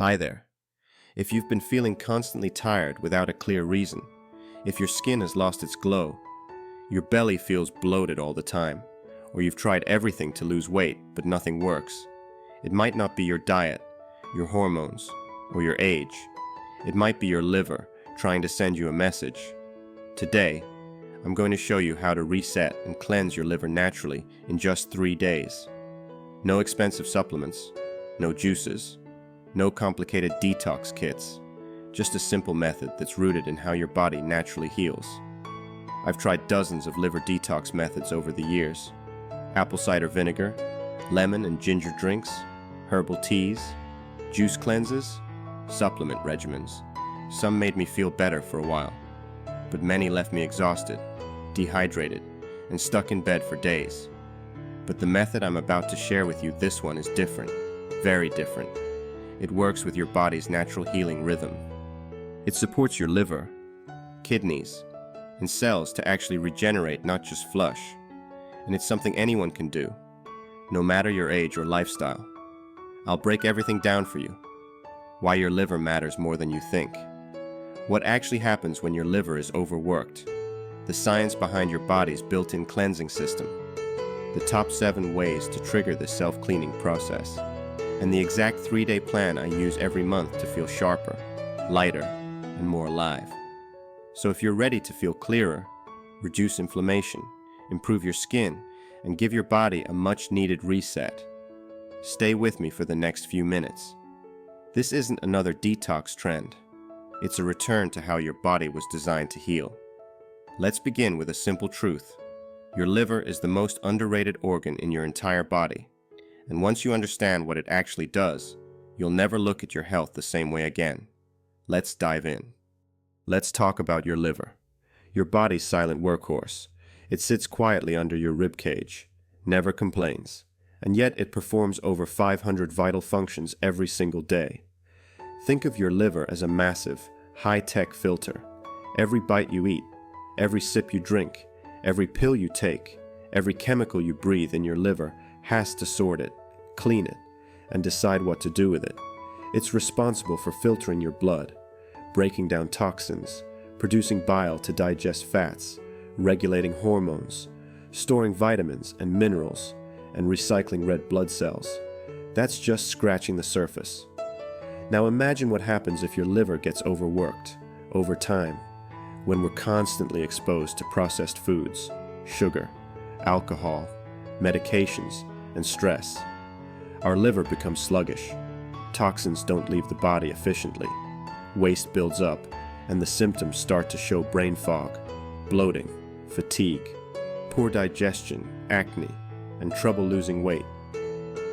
Hi there. If you've been feeling constantly tired without a clear reason, if your skin has lost its glow, your belly feels bloated all the time, or you've tried everything to lose weight but nothing works, it might not be your diet, your hormones, or your age. It might be your liver trying to send you a message. Today, I'm going to show you how to reset and cleanse your liver naturally in just 3 days. No expensive supplements, no juices, no complicated detox kits, just a simple method that's rooted in how your body naturally heals. I've tried dozens of liver detox methods over the years. Apple cider vinegar, lemon and ginger drinks, herbal teas, juice cleanses, supplement regimens. Some made me feel better for a while, but many left me exhausted, dehydrated, and stuck in bed for days. But the method I'm about to share with you, this one is different, very different. It works with your body's natural healing rhythm. It supports your liver, kidneys, and cells to actually regenerate, not just flush. And it's something anyone can do, no matter your age or lifestyle. I'll break everything down for you. Why your liver matters more than you think. What actually happens when your liver is overworked. The science behind your body's built-in cleansing system. The top 7 ways to trigger the self-cleaning process. And the exact 3-day plan I use every month to feel sharper, lighter, and more alive. So if you're ready to feel clearer, reduce inflammation, improve your skin, and give your body a much-needed reset, stay with me for the next few minutes. This isn't another detox trend. It's a return to how your body was designed to heal. Let's begin with a simple truth. Your liver is the most underrated organ in your entire body. And once you understand what it actually does, you'll never look at your health the same way again. Let's dive in. Let's talk about your liver. Your body's silent workhorse. It sits quietly under your rib cage, never complains, and yet it performs over 500 vital functions every single day. Think of your liver as a massive, high-tech filter. Every bite you eat, every sip you drink, every pill you take, every chemical you breathe in your liver has to sort it, clean it, and decide what to do with it. It's responsible for filtering your blood, breaking down toxins, producing bile to digest fats, regulating hormones, storing vitamins and minerals, and recycling red blood cells. That's just scratching the surface. Now imagine what happens if your liver gets overworked, over time, when we're constantly exposed to processed foods, sugar, alcohol, medications, and stress. Our liver becomes sluggish. Toxins don't leave the body efficiently. Waste builds up, and the symptoms start to show: brain fog, bloating, fatigue, poor digestion, acne, and trouble losing weight.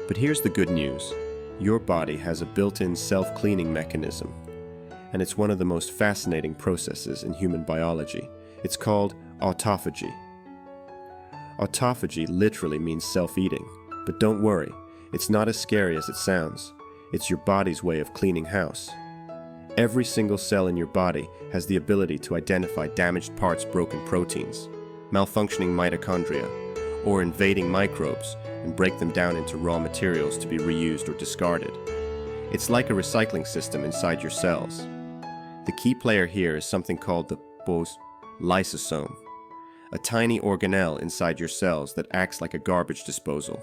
But here's the good news. Your body has a built-in self-cleaning mechanism, and it's one of the most fascinating processes in human biology. It's called autophagy. Autophagy literally means self-eating, but don't worry, it's not as scary as it sounds. It's your body's way of cleaning house. Every single cell in your body has the ability to identify damaged parts, broken proteins, malfunctioning mitochondria, or invading microbes and break them down into raw materials to be reused or discarded. It's like a recycling system inside your cells. The key player here is something called the lysosome, a tiny organelle inside your cells that acts like a garbage disposal.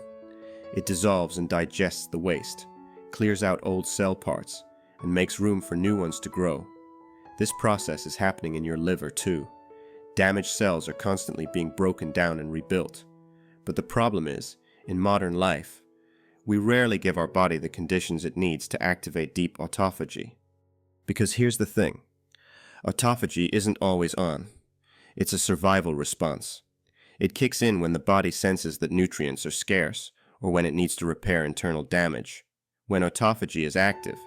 It dissolves and digests the waste, clears out old cell parts, and makes room for new ones to grow. This process is happening in your liver too. Damaged cells are constantly being broken down and rebuilt. But the problem is, in modern life, we rarely give our body the conditions it needs to activate deep autophagy. Because here's the thing, autophagy isn't always on. It's a survival response. It kicks in when the body senses that nutrients are scarce, or when it needs to repair internal damage. When autophagy is active,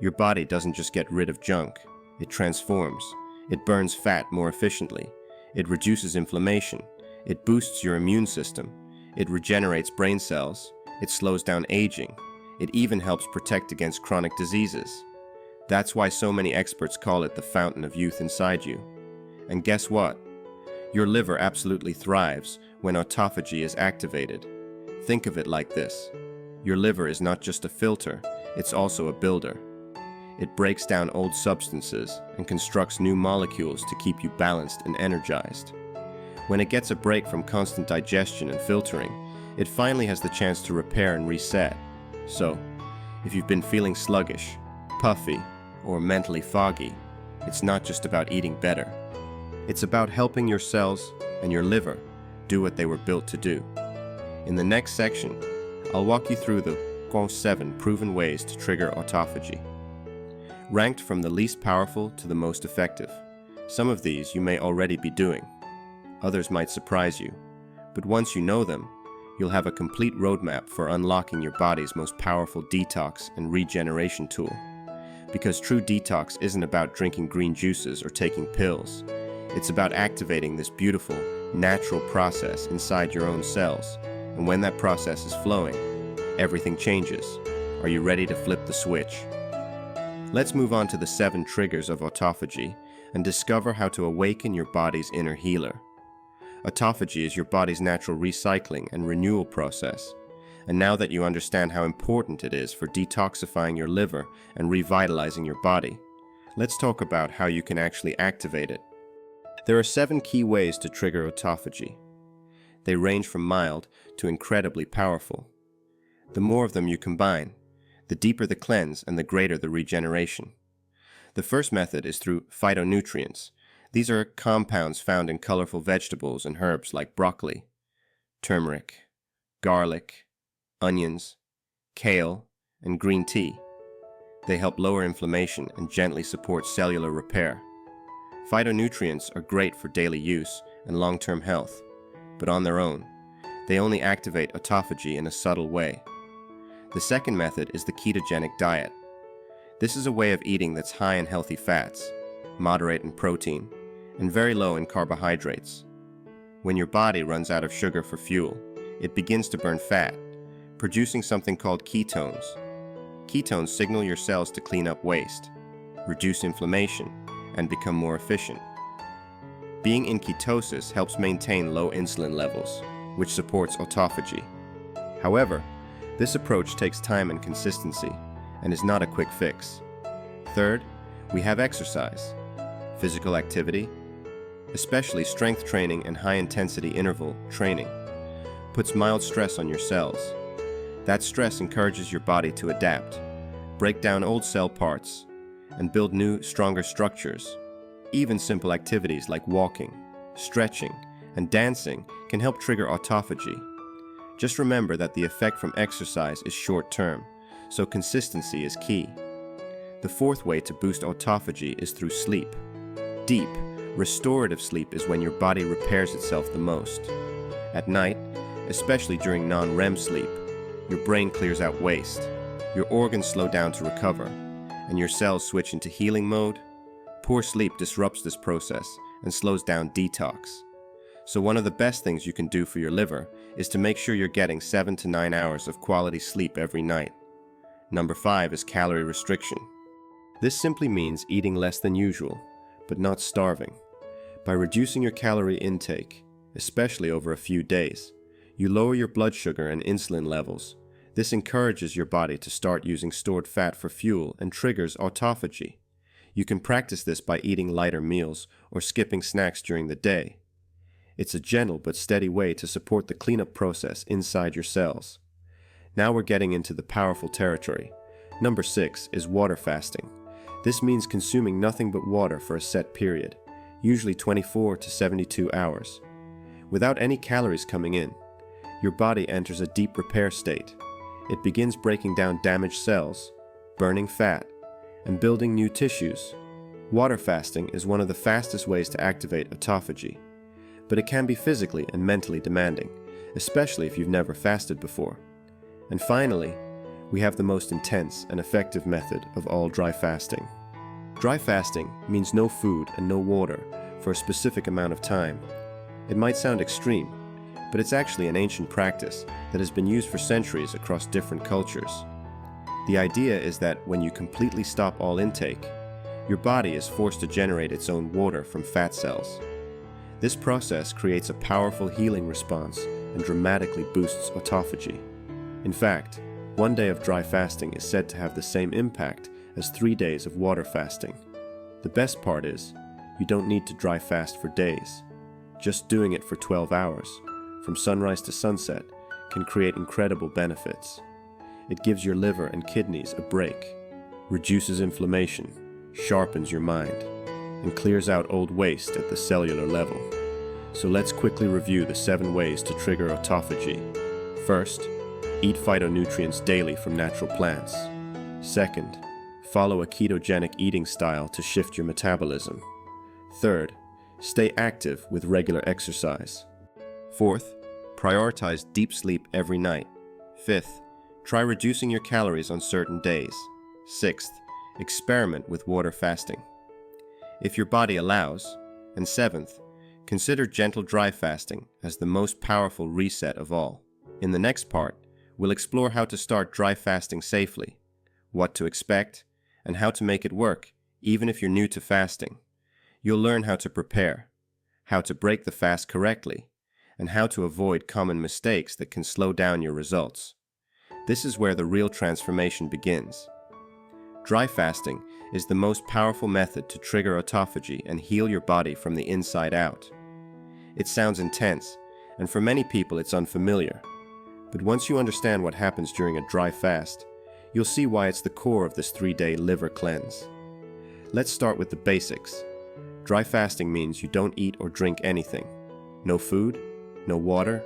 your body doesn't just get rid of junk, it transforms. It burns fat more efficiently. It reduces inflammation. It boosts your immune system. It regenerates brain cells. It slows down aging. It even helps protect against chronic diseases. That's why so many experts call it the fountain of youth inside you. And guess what? Your liver absolutely thrives when autophagy is activated. Think of it like this. Your liver is not just a filter, it's also a builder. It breaks down old substances and constructs new molecules to keep you balanced and energized. When it gets a break from constant digestion and filtering, it finally has the chance to repair and reset. So, if you've been feeling sluggish, puffy, or mentally foggy, it's not just about eating better. It's about helping your cells and your liver do what they were built to do. In the next section, I'll walk you through the 7 proven ways to trigger autophagy. Ranked from the least powerful to the most effective. Some of these you may already be doing. Others might surprise you. But once you know them, you'll have a complete roadmap for unlocking your body's most powerful detox and regeneration tool. Because true detox isn't about drinking green juices or taking pills. It's about activating this beautiful, natural process inside your own cells. And when that process is flowing, everything changes. Are you ready to flip the switch? Let's move on to the 7 triggers of autophagy and discover how to awaken your body's inner healer. Autophagy is your body's natural recycling and renewal process. And now that you understand how important it is for detoxifying your liver and revitalizing your body, let's talk about how you can actually activate it. There are 7 key ways to trigger autophagy. They range from mild to incredibly powerful. The more of them you combine, the deeper the cleanse and the greater the regeneration. The first method is through phytonutrients. These are compounds found in colorful vegetables and herbs like broccoli, turmeric, garlic, onions, kale, and green tea. They help lower inflammation and gently support cellular repair. Phytonutrients are great for daily use and long-term health, but on their own, they only activate autophagy in a subtle way. The second method is the ketogenic diet. This is a way of eating that's high in healthy fats, moderate in protein, and very low in carbohydrates. When your body runs out of sugar for fuel, it begins to burn fat, producing something called ketones. Ketones signal your cells to clean up waste, reduce inflammation, and become more efficient. Being in ketosis helps maintain low insulin levels, which supports autophagy. However, this approach takes time and consistency, and is not a quick fix. Third, we have exercise. Physical activity, especially strength training and high-intensity interval training, puts mild stress on your cells. That stress encourages your body to adapt, break down old cell parts, and build new, stronger structures. Even simple activities like walking, stretching, and dancing can help trigger autophagy. Just remember that the effect from exercise is short-term, so consistency is key. The fourth way to boost autophagy is through sleep. Deep, restorative sleep is when your body repairs itself the most. At night, especially during non-REM sleep, your brain clears out waste, your organs slow down to recover, and your cells switch into healing mode. Poor sleep disrupts this process and slows down detox. So one of the best things you can do for your liver is to make sure you're getting 7 to 9 hours of quality sleep every night. Number 5 is calorie restriction. This simply means eating less than usual, but not starving. By reducing your calorie intake, especially over a few days, you lower your blood sugar and insulin levels. This encourages your body to start using stored fat for fuel and triggers autophagy. You can practice this by eating lighter meals or skipping snacks during the day. It's a gentle but steady way to support the cleanup process inside your cells. Now we're getting into the powerful territory. Number 6 is water fasting. This means consuming nothing but water for a set period, usually 24 to 72 hours. Without any calories coming in, your body enters a deep repair state. It begins breaking down damaged cells, burning fat, and building new tissues. Water fasting is one of the fastest ways to activate autophagy, but it can be physically and mentally demanding, especially if you've never fasted before. And finally, we have the most intense and effective method of all dry fasting. Dry fasting means no food and no water for a specific amount of time. It might sound extreme, but it's actually an ancient practice that has been used for centuries across different cultures. The idea is that when you completely stop all intake, your body is forced to generate its own water from fat cells. This process creates a powerful healing response and dramatically boosts autophagy. In fact, one day of dry fasting is said to have the same impact as 3 days of water fasting. The best part is, you don't need to dry fast for days. Just doing it for 12 hours, from sunrise to sunset, can create incredible benefits. It gives your liver and kidneys a break, reduces inflammation, sharpens your mind, and clears out old waste at the cellular level. So let's quickly review the 7 ways to trigger autophagy. First, eat phytonutrients daily from natural plants. Second, follow a ketogenic eating style to shift your metabolism. Third, stay active with regular exercise. Fourth, prioritize deep sleep every night. Fifth, try reducing your calories on certain days. Sixth, experiment with water fasting, if your body allows. And seventh, consider gentle dry fasting as the most powerful reset of all. In the next part, we'll explore how to start dry fasting safely, what to expect, and how to make it work, even if you're new to fasting. You'll learn how to prepare, how to break the fast correctly, and how to avoid common mistakes that can slow down your results. This is where the real transformation begins. Dry fasting is the most powerful method to trigger autophagy and heal your body from the inside out. It sounds intense, and for many people it's unfamiliar. But once you understand what happens during a dry fast, you'll see why it's the core of this 3-day liver cleanse. Let's start with the basics. Dry fasting means you don't eat or drink anything. No food, no water,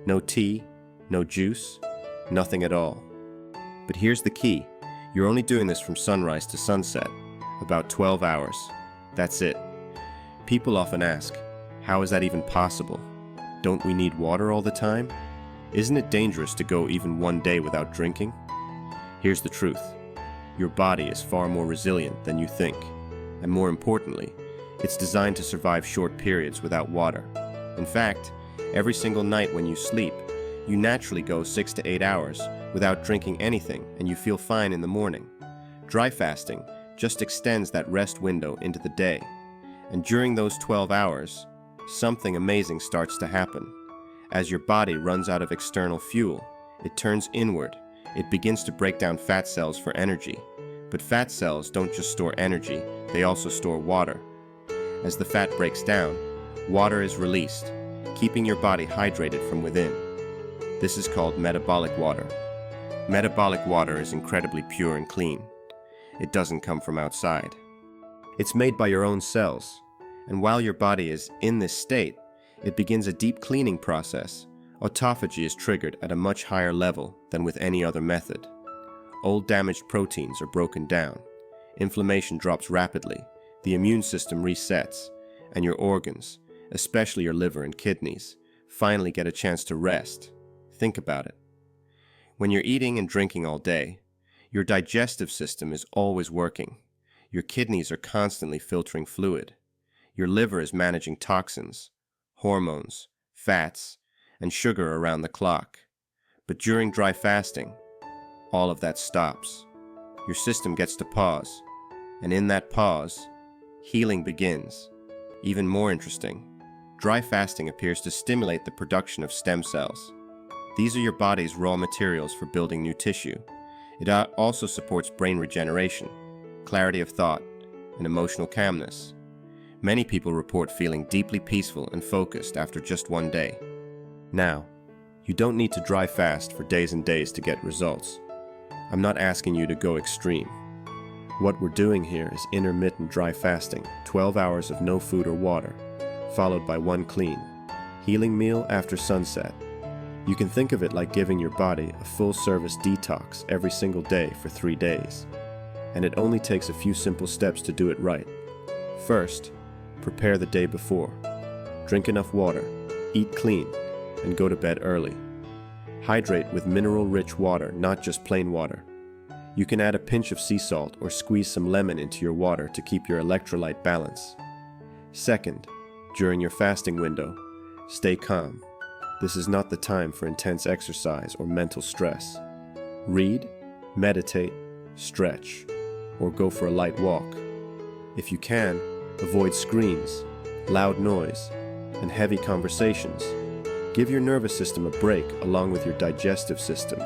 no tea, no juice, nothing at all. But here's the key. You're only doing this from sunrise to sunset, about 12 hours. That's it. People often ask, how is that even possible? Don't we need water all the time? Isn't it dangerous to go even 1 day without drinking? Here's the truth. Your body is far more resilient than you think. And more importantly, it's designed to survive short periods without water. In fact, every single night when you sleep, you naturally go 6 to 8 hours without drinking anything and you feel fine in the morning. Dry fasting just extends that rest window into the day. And during those 12 hours, something amazing starts to happen. As your body runs out of external fuel, it turns inward. It begins to break down fat cells for energy. But fat cells don't just store energy, they also store water. As the fat breaks down, water is released, keeping your body hydrated from within. This is called metabolic water. Metabolic water is incredibly pure and clean. It doesn't come from outside. It's made by your own cells, and while your body is in this state, it begins a deep cleaning process. Autophagy is triggered at a much higher level than with any other method. Old damaged proteins are broken down. Inflammation drops rapidly. The immune system resets, and your organs, especially your liver and kidneys, finally get a chance to rest. Think about it. When you're eating and drinking all day, your digestive system is always working. Your kidneys are constantly filtering fluid. Your liver is managing toxins, hormones, fats, and sugar around the clock. But during dry fasting, all of that stops. Your system gets to pause, and in that pause, healing begins. Even more interesting, dry fasting appears to stimulate the production of stem cells. These are your body's raw materials for building new tissue. It also supports brain regeneration, clarity of thought, and emotional calmness. Many people report feeling deeply peaceful and focused after just 1 day. Now, you don't need to dry fast for days and days to get results. I'm not asking you to go extreme. What we're doing here is intermittent dry fasting, 12 hours of no food or water, followed by 1 clean, healing meal after sunset. You can think of it like giving your body a full-service detox every single day for 3 days. And it only takes a few simple steps to do it right. First, prepare the day before. Drink enough water, eat clean, and go to bed early. Hydrate with mineral-rich water, not just plain water. You can add a pinch of sea salt or squeeze some lemon into your water to keep your electrolyte balance. Second, during your fasting window, stay calm. This is not the time for intense exercise or mental stress. Read, meditate, stretch, or go for a light walk. If you can, avoid screens, loud noise, and heavy conversations. Give your nervous system a break along with your digestive system.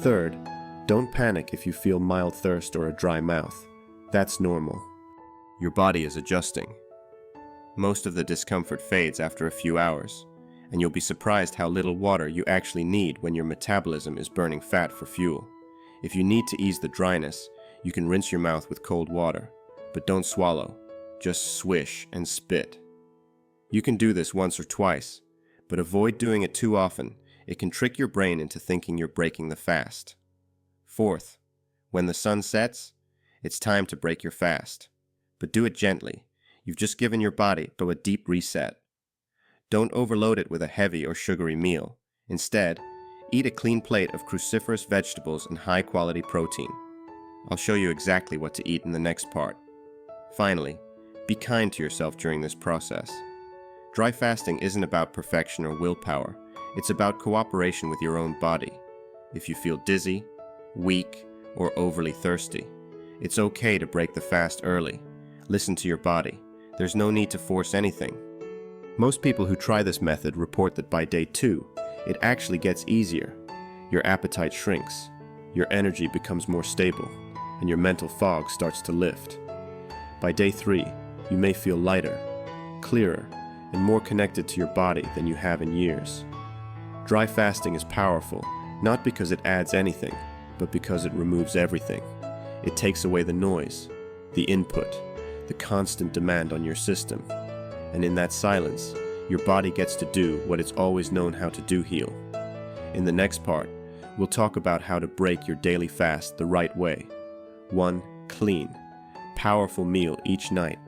Third, Don't panic if you feel mild thirst or a dry mouth. That's normal. Your body is adjusting. Most of the discomfort fades after a few hours, and you'll be surprised how little water you actually need when your metabolism is burning fat for fuel. If you need to ease the dryness, you can rinse your mouth with cold water, but don't swallow, just swish and spit. You can do this once or twice, but avoid doing it too often. It can trick your brain into thinking you're breaking the fast. Fourth, when the sun sets, it's time to break your fast. But do it gently. You've just given your body a deep reset. Don't overload it with a heavy or sugary meal. Instead, eat a clean plate of cruciferous vegetables and high-quality protein. I'll show you exactly what to eat in the next part. Finally, be kind to yourself during this process. Dry fasting isn't about perfection or willpower. It's about cooperation with your own body. If you feel dizzy, weak, or overly thirsty, it's okay to break the fast early. Listen to your body. There's no need to force anything. Most people who try this method report that by day 2, it actually gets easier. Your appetite shrinks, your energy becomes more stable, and your mental fog starts to lift. By day 3, you may feel lighter, clearer, and more connected to your body than you have in years. Dry fasting is powerful, not because it adds anything, but because it removes everything. It takes away the noise, the input, the constant demand on your system. And in that silence, your body gets to do what it's always known how to do: heal. In the next part, we'll talk about how to break your daily fast the right way. One clean, powerful meal each night.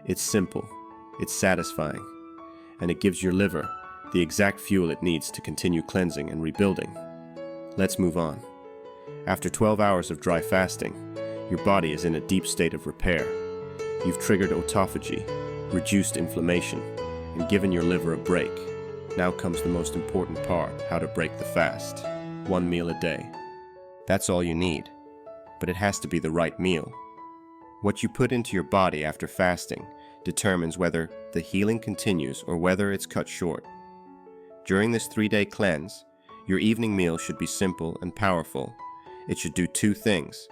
It's simple, it's satisfying, and it gives your liver the exact fuel it needs to continue cleansing and rebuilding. Let's move on. After 12 hours of dry fasting, your body is in a deep state of repair. You've triggered autophagy, reduced inflammation, and given your liver a break. Now comes the most important part: how to break the fast. 1 meal a day. That's all you need, but it has to be the right meal. What you put into your body after fasting determines whether the healing continues or whether it's cut short. During this 3-day cleanse, your evening meal should be simple and powerful. It should do 2 things.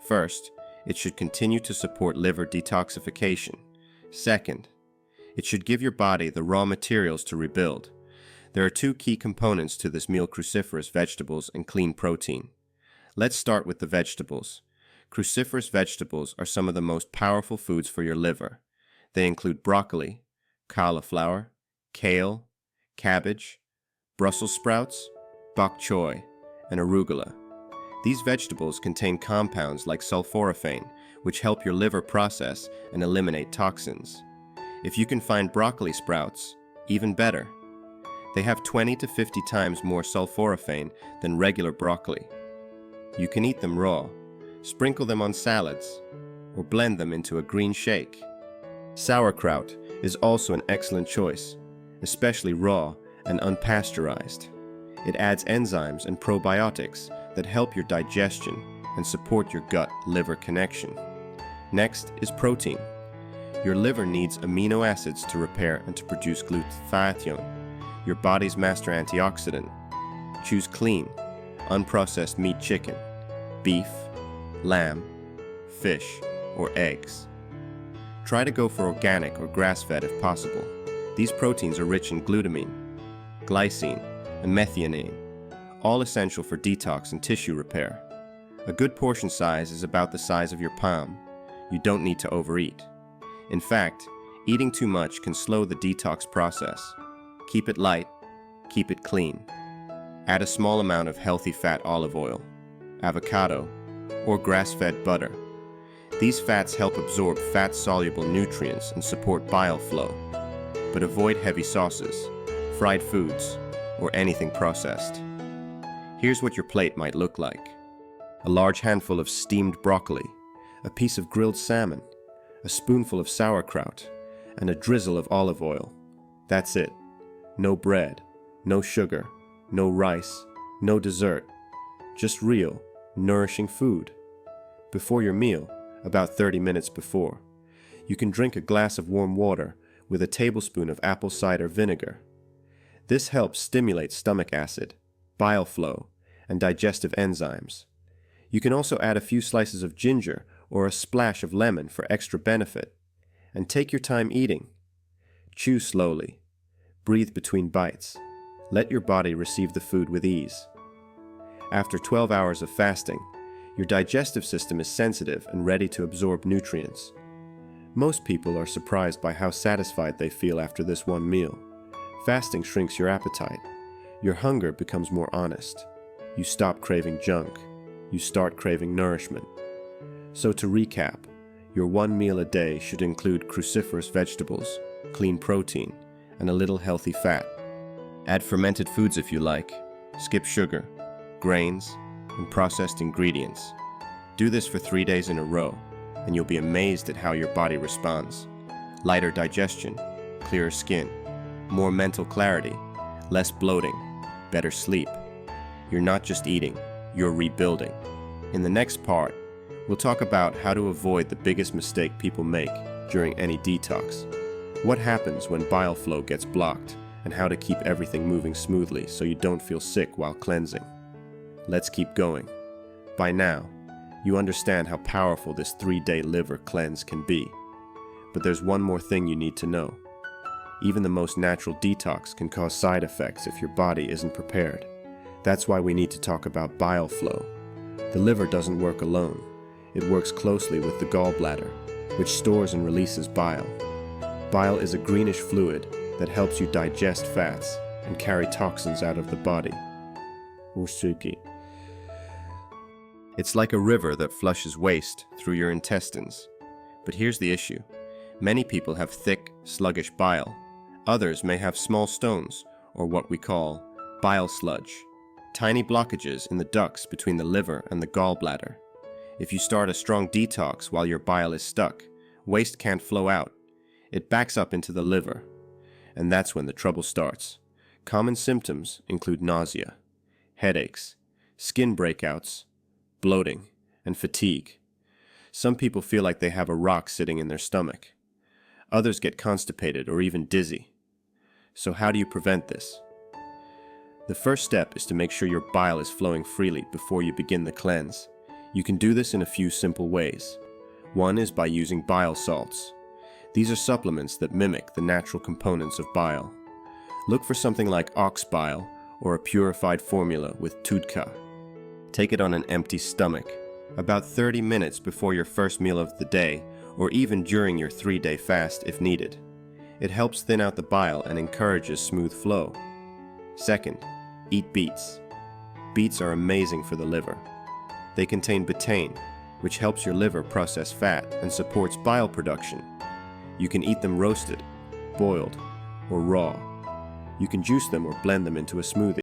First, it should continue to support liver detoxification. Second, it should give your body the raw materials to rebuild. There are 2 key components to this meal: cruciferous vegetables and clean protein. Let's start with the vegetables. Cruciferous vegetables are some of the most powerful foods for your liver. They include broccoli, cauliflower, kale, cabbage, Brussels sprouts, bok choy, and arugula. These vegetables contain compounds like sulforaphane, which help your liver process and eliminate toxins. If you can find broccoli sprouts, even better. They have 20 to 50 times more sulforaphane than regular broccoli. You can eat them raw, sprinkle them on salads, or blend them into a green shake. Sauerkraut is also an excellent choice, especially raw and unpasteurized. It adds enzymes and probiotics that help your digestion and support your gut-liver connection. Next is protein. Your liver needs amino acids to repair and to produce glutathione, your body's master antioxidant. Choose clean, unprocessed meat: chicken, beef, lamb, fish, or eggs. Try to go for organic or grass-fed if possible. These proteins are rich in glutamine, glycine, and methionine, all essential for detox and tissue repair. A good portion size is about the size of your palm. You don't need to overeat. In fact, eating too much can slow the detox process. Keep it light, keep it clean. Add a small amount of healthy fat olive oil, avocado, or grass-fed butter. These fats help absorb fat-soluble nutrients and support bile flow. But avoid heavy sauces, fried foods, or anything processed. Here's what your plate might look like: a large handful of steamed broccoli, a piece of grilled salmon, a spoonful of sauerkraut, and a drizzle of olive oil. That's it. No bread, no sugar, no rice, no dessert. Just real, nourishing food. Before your meal, about 30 minutes before, you can drink a glass of warm water with a tablespoon of apple cider vinegar. This helps stimulate stomach acid, bile flow, and digestive enzymes. You can also add a few slices of ginger or a splash of lemon for extra benefit. And take your time eating. Chew slowly. Breathe between bites. Let your body receive the food with ease. After 12 hours of fasting, your digestive system is sensitive and ready to absorb nutrients. Most people are surprised by how satisfied they feel after this one meal. Fasting shrinks your appetite. Your hunger becomes more honest. You stop craving junk. You start craving nourishment. So to recap, your one meal a day should include cruciferous vegetables, clean protein, and a little healthy fat. Add fermented foods if you like. Skip sugar, grains, and processed ingredients. Do this for 3 days in a row, and you'll be amazed at how your body responds. Lighter digestion, clearer skin, more mental clarity, less bloating, better sleep. You're not just eating, you're rebuilding. In the next part, we'll talk about how to avoid the biggest mistake people make during any detox. What happens when bile flow gets blocked, and how to keep everything moving smoothly so you don't feel sick while cleansing. Let's keep going. By now, you understand how powerful this 3-day liver cleanse can be. But there's one more thing you need to know. Even the most natural detox can cause side effects if your body isn't prepared. That's why we need to talk about bile flow. The liver doesn't work alone. It works closely with the gallbladder, which stores and releases bile. Bile is a greenish fluid that helps you digest fats and carry toxins out of the body. Usuki. It's like a river that flushes waste through your intestines. But here's the issue. Many people have thick, sluggish bile. Others may have small stones, or what we call bile sludge. Tiny blockages in the ducts between the liver and the gallbladder. If you start a strong detox while your bile is stuck, waste can't flow out. It backs up into the liver. And that's when the trouble starts. Common symptoms include nausea, headaches, skin breakouts, bloating, and fatigue. Some people feel like they have a rock sitting in their stomach. Others get constipated or even dizzy. So how do you prevent this? The first step is to make sure your bile is flowing freely before you begin the cleanse. You can do this in a few simple ways. One is by using bile salts. These are supplements that mimic the natural components of bile. Look for something like ox bile or a purified formula with tudka. Take it on an empty stomach, about 30 minutes before your first meal of the day, or even during your 3-day fast if needed. It helps thin out the bile and encourages smooth flow. Second, eat beets. Beets are amazing for the liver. They contain betaine, which helps your liver process fat and supports bile production. You can eat them roasted, boiled, or raw. You can juice them or blend them into a smoothie.